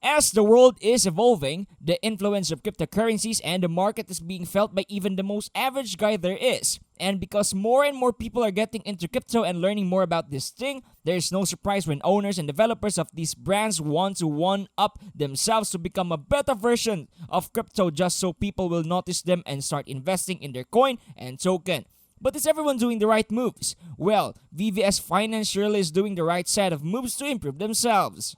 As the world is evolving, the influence of cryptocurrencies and the market is being felt by even the most average guy there is. And because more and more people are getting into crypto and learning more about this thing, there is no surprise when owners and developers of these brands want to one-up themselves to become a better version of crypto just so people will notice them and start investing in their coin and token. But is everyone doing the right moves? Well, VVS Finance surely is doing the right set of moves to improve themselves.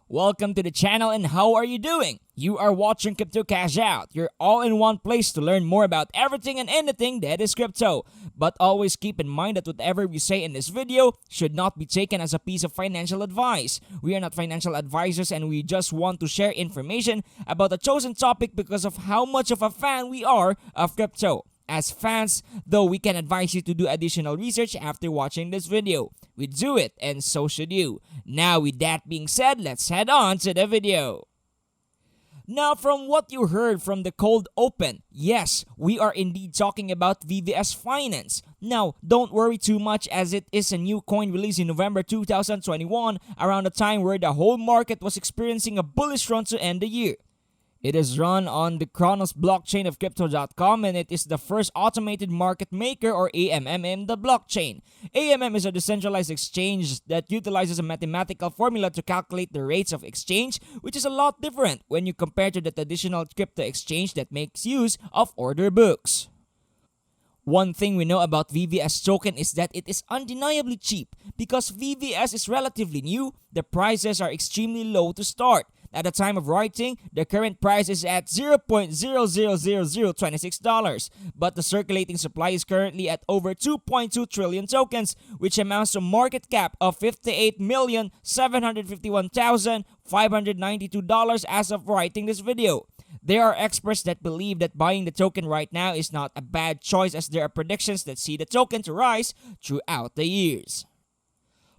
Welcome to the channel, and how are you doing? You are watching Crypto Cash Out, your all-in-one place to learn more about everything and anything that is crypto. But always keep in mind that whatever we say in this video should not be taken as a piece of financial advice. We are not financial advisors, and we just want to share information about a chosen topic because of how much of a fan we are of crypto. As fans, though, we can advise you to do additional research after watching this video. We do it, and so should you. Now, with that being said, let's head on to the video. Now, from what you heard from the cold open, yes, we are indeed talking about VVS Finance. Now, don't worry too much, as it is a new coin released in November 2021, around the time where the whole market was experiencing a bullish run to end the year. It is run on the Kronos blockchain of Crypto.com, and it is the first automated market maker, or AMM, in the blockchain. AMM is a decentralized exchange that utilizes a mathematical formula to calculate the rates of exchange, which is a lot different when you compare to the traditional crypto exchange that makes use of order books. One thing we know about VVS token is that it is undeniably cheap. Because VVS is relatively new, the prices are extremely low to start. At the time of writing, the current price is at $0.00026, but the circulating supply is currently at over 2.2 trillion tokens, which amounts to a market cap of $58,751,592 as of writing this video. There are experts that believe that buying the token right now is not a bad choice, as there are predictions that see the token to rise throughout the years.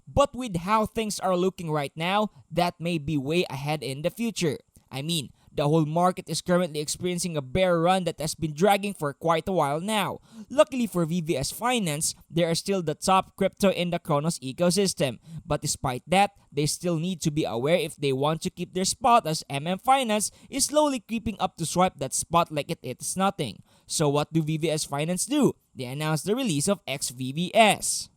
But with how things are looking right now, that may be way ahead in the future. I mean, the whole market is currently experiencing a bear run that has been dragging for quite a while now. Luckily for VVS Finance, they are still the top crypto in the Kronos ecosystem. But despite that, they still need to be aware if they want to keep their spot, as MM Finance is slowly creeping up to swipe that spot like it is nothing. So what do VVS Finance do? They announced the release of xVVS.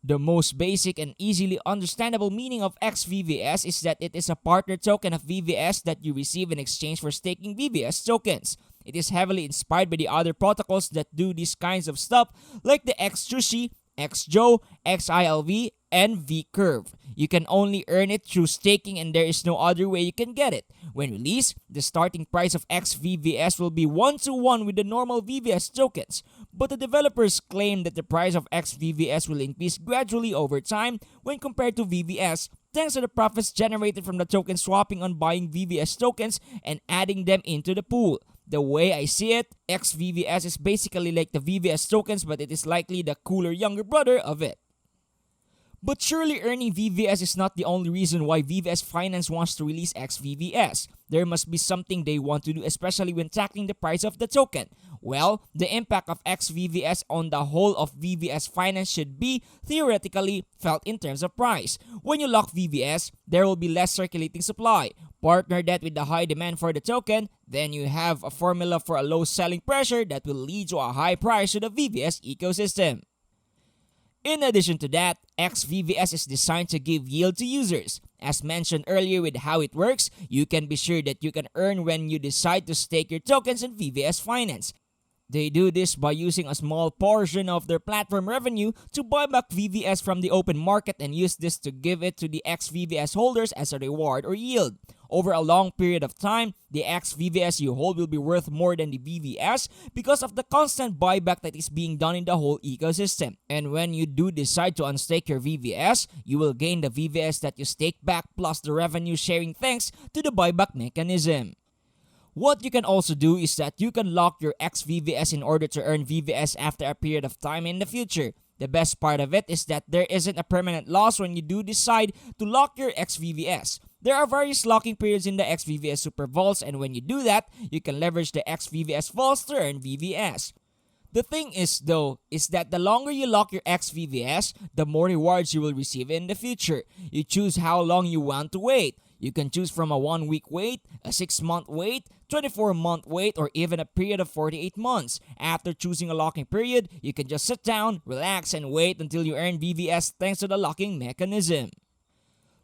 The most basic and easily understandable meaning of xVVS is that it is a partner token of VVS that you receive in exchange for staking VVS tokens. It is heavily inspired by the other protocols that do these kinds of stuff, like the xSushi, xJoe, xILV, and vCurve. You can only earn it through staking, and there is no other way you can get it. When released, the starting price of xVVS will be 1-to-1 with the normal VVS tokens, but the developers claim that the price of xVVS will increase gradually over time when compared to VVS, thanks to the profits generated from the token swapping on buying VVS tokens and adding them into the pool. The way I see it, xVVS is basically like the VVS tokens, but it is likely the cooler younger brother of it. But surely earning VVS is not the only reason why VVS Finance wants to release xVVS. There must be something they want to do, especially when tackling the price of the token. Well, the impact of xVVS on the whole of VVS Finance should be theoretically felt in terms of price. When you lock VVS, there will be less circulating supply. Partner that with the high demand for the token, then you have a formula for a low selling pressure that will lead to a high price to the VVS ecosystem. In addition to that, xVVS is designed to give yield to users. As mentioned earlier with how it works, you can be sure that you can earn when you decide to stake your tokens in VVS Finance. They do this by using a small portion of their platform revenue to buy back VVS from the open market and use this to give it to the xVVS holders as a reward or yield. Over a long period of time, the xVVS you hold will be worth more than the VVS because of the constant buyback that is being done in the whole ecosystem. And when you do decide to unstake your VVS, you will gain the VVS that you stake back plus the revenue sharing thanks to the buyback mechanism. What you can also do is that you can lock your xVVS in order to earn VVS after a period of time in the future. The best part of it is that there isn't a permanent loss when you do decide to lock your xVVS. There are various locking periods in the xVVS Super Vaults, and when you do that, you can leverage the xVVS Vaults to earn VVS. The thing is though, is that the longer you lock your xVVS, the more rewards you will receive in the future. You choose how long you want to wait. You can choose from a 1-week wait, a 6-month wait, 24-month wait, or even a period of 48 months. After choosing a locking period, you can just sit down, relax, and wait until you earn VVS thanks to the locking mechanism.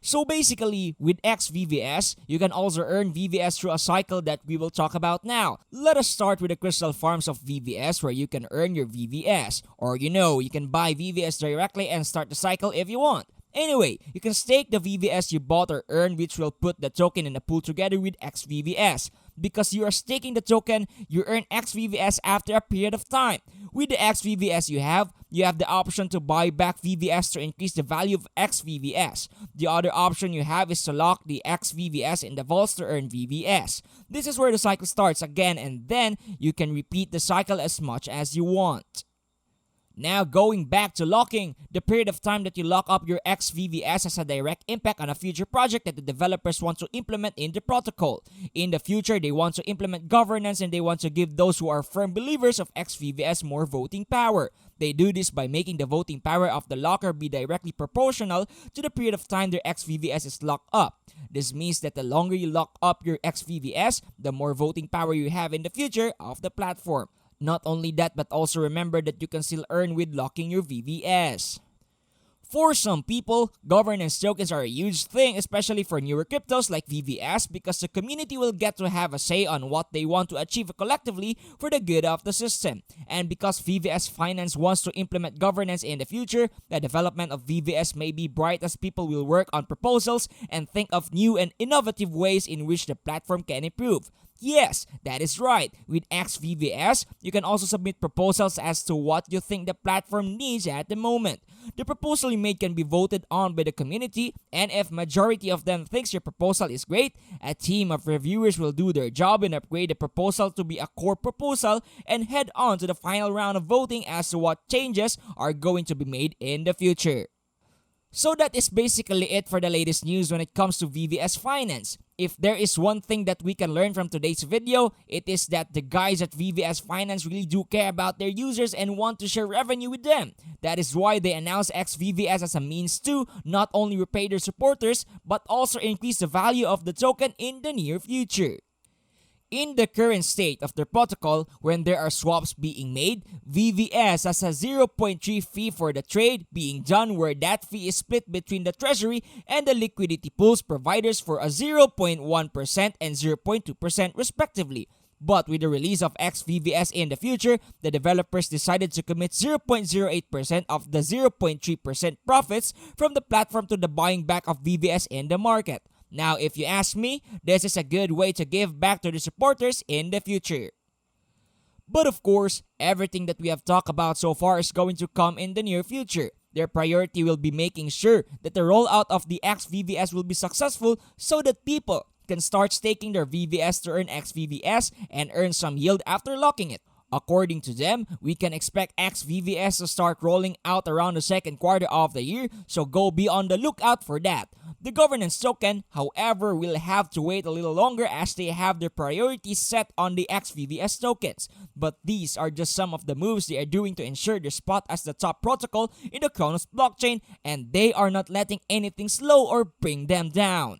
So basically, with xVVS, you can also earn VVS through a cycle that we will talk about now. Let us start with the crystal farms of VVS where you can earn your VVS. Or you can buy VVS directly and start the cycle if you want. Anyway, you can stake the VVS you bought or earned, which will put the token in a pool together with xVVS. Because you are staking the token, you earn xVVS after a period of time. With the xVVS you have the option to buy back VVS to increase the value of xVVS. The other option you have is to lock the xVVS in the vaults to earn VVS. This is where the cycle starts again, and then you can repeat the cycle as much as you want. Now, going back to locking, the period of time that you lock up your xVVS has a direct impact on a future project that the developers want to implement in the protocol. In the future, they want to implement governance and they want to give those who are firm believers of xVVS more voting power. They do this by making the voting power of the locker be directly proportional to the period of time their xVVS is locked up. This means that the longer you lock up your xVVS, the more voting power you have in the future of the platform. Not only that, but also remember that you can still earn with locking your VVS. For some people, governance tokens are a huge thing, especially for newer cryptos like VVS, because the community will get to have a say on what they want to achieve collectively for the good of the system. And because VVS Finance wants to implement governance in the future, the development of VVS may be bright as people will work on proposals and think of new and innovative ways in which the platform can improve. Yes, that is right. With xVVS, you can also submit proposals as to what you think the platform needs at the moment. The proposal you made can be voted on by the community, and if majority of them thinks your proposal is great, a team of reviewers will do their job and upgrade the proposal to be a core proposal and head on to the final round of voting as to what changes are going to be made in the future. So that is basically it for the latest news when it comes to VVS Finance. If there is one thing that we can learn from today's video, it is that the guys at VVS Finance really do care about their users and want to share revenue with them. That is why they announced xVVS as a means to not only repay their supporters, but also increase the value of the token in the near future. In the current state of the protocol, when there are swaps being made, VVS has a 0.3 fee for the trade being done, where that fee is split between the treasury and the liquidity pools providers for a 0.1% and 0.2% respectively. But with the release of xVVS in the future, the developers decided to commit 0.08% of the 0.3% profits from the platform to the buying back of VVS in the market. Now, if you ask me, this is a good way to give back to the supporters in the future. But of course, everything that we have talked about so far is going to come in the near future. Their priority will be making sure that the rollout of the xVVS will be successful so that people can start staking their VVS to earn xVVS and earn some yield after locking it. According to them, we can expect xVVS to start rolling out around the second quarter of the year, so go be on the lookout for that. The governance token, however, will have to wait a little longer as they have their priorities set on the xVVS tokens. But these are just some of the moves they are doing to ensure their spot as the top protocol in the Kronos blockchain, and they are not letting anything slow or bring them down.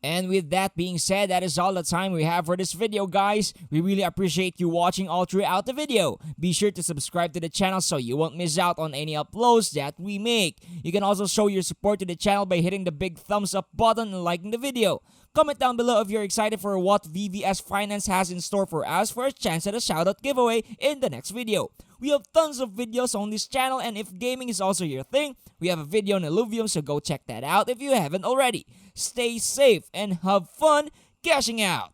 And with that being said, that is all the time we have for this video, guys. We really appreciate you watching all throughout the video. Be sure to subscribe to the channel so you won't miss out on any uploads that we make. You can also show your support to the channel by hitting the big thumbs up button and liking the video. Comment down below if you're excited for what VVS Finance has in store for us for a chance at a shoutout giveaway in the next video. We have tons of videos on this channel, and if gaming is also your thing, we have a video on Illuvium, so go check that out if you haven't already. Stay safe and have fun cashing out!